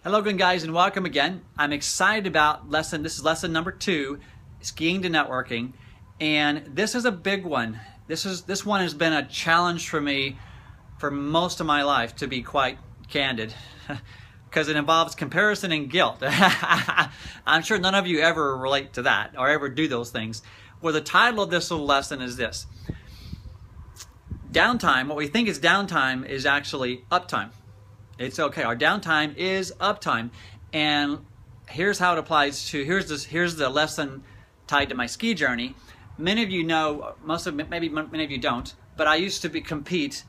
Hello again, guys, and welcome again. I'm excited about this is lesson number 2, skiing to networking, and this is a big one. This one has been a challenge for me for most of my life, to be quite candid, because it involves comparison and guilt. I'm sure none of you ever relate to that or ever do those things. Well, the title of this little lesson is this: downtime. What we think is downtime is actually uptime. It's okay. Our downtime is uptime, and here's how it applies to. Here's the lesson tied to my ski journey. Many of you know, maybe many of you don't, but I used to compete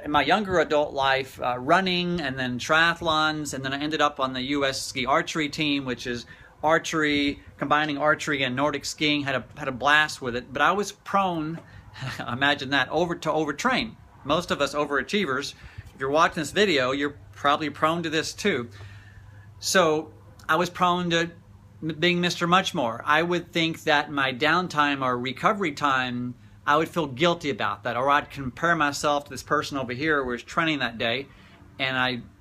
in my younger adult life, running and then triathlons, and then I ended up on the U.S. ski archery team, which is archery, combining archery and Nordic skiing. Had a blast with it, but I was prone, imagine that, to overtrain. Most of us overachievers, if you're watching this video, you're probably prone to this too. So I was prone to being Mr. Much More. I would think that my downtime or recovery time, I would feel guilty about that, or I'd compare myself to this person over here who was training that day, and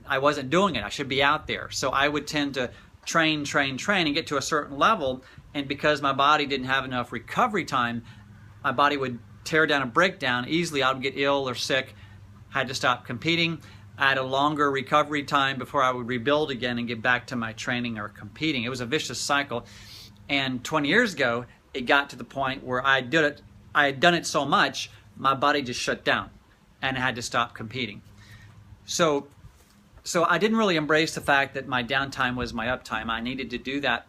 I wasn't doing it. I should be out there. So I would tend to train and get to a certain level, and because my body didn't have enough recovery time, my body would tear down and break down easily. I would get ill or sick, had to stop competing. I had a longer recovery time before I would rebuild again and get back to my training or competing. It was a vicious cycle. And 20 years ago, it got to the point where I had done it so much, my body just shut down and I had to stop competing. So I didn't really embrace the fact that my downtime was my uptime. I needed to do that.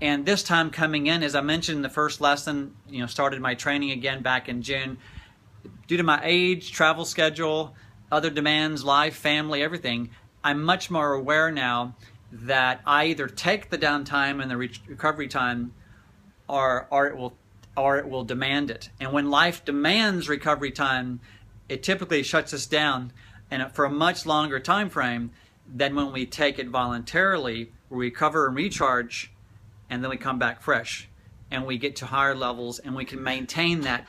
And this time coming in, as I mentioned in the first lesson, started my training again back in June. Due to my age, travel schedule, other demands, life, family, everything, I'm much more aware now that I either take the downtime and the recovery time, or it will demand it. And when life demands recovery time, it typically shuts us down, and for a much longer time frame than when we take it voluntarily. We recover and recharge, and then we come back fresh, and we get to higher levels, and we can maintain that,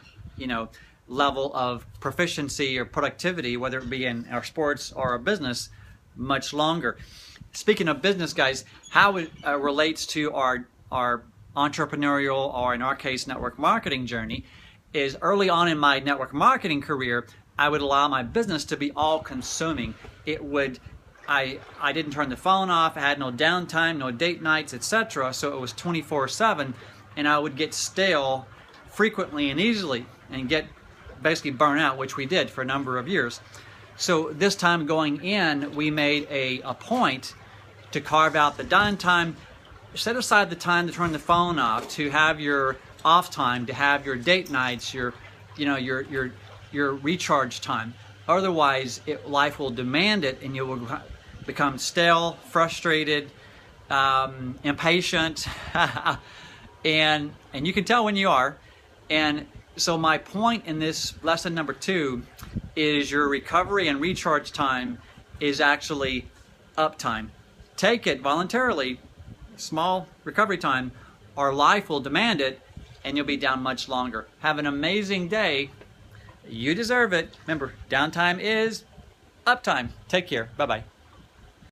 level of proficiency or productivity, whether it be in our sports or our business, much longer. Speaking of business, guys, how it relates to our entrepreneurial, or in our case, network marketing journey, is early on in my network marketing career, I would allow my business to be all-consuming. I didn't turn the phone off. I had no downtime, no date nights, etc. So it was 24/7, and I would get stale frequently and easily, and get basically burn out, which we did for a number of years. So this time going in, we made a point to carve out the downtime, set aside the time to turn the phone off, to have your off time, to have your date nights, your recharge time. Otherwise, life will demand it, and you will become stale, frustrated, impatient, and you can tell when you are. And so my point in this lesson number 2 is your recovery and recharge time is actually uptime. Take it voluntarily, small recovery time, or life will demand it, and you'll be down much longer. Have an amazing day. You deserve it. Remember, downtime is uptime. Take care. Bye-bye.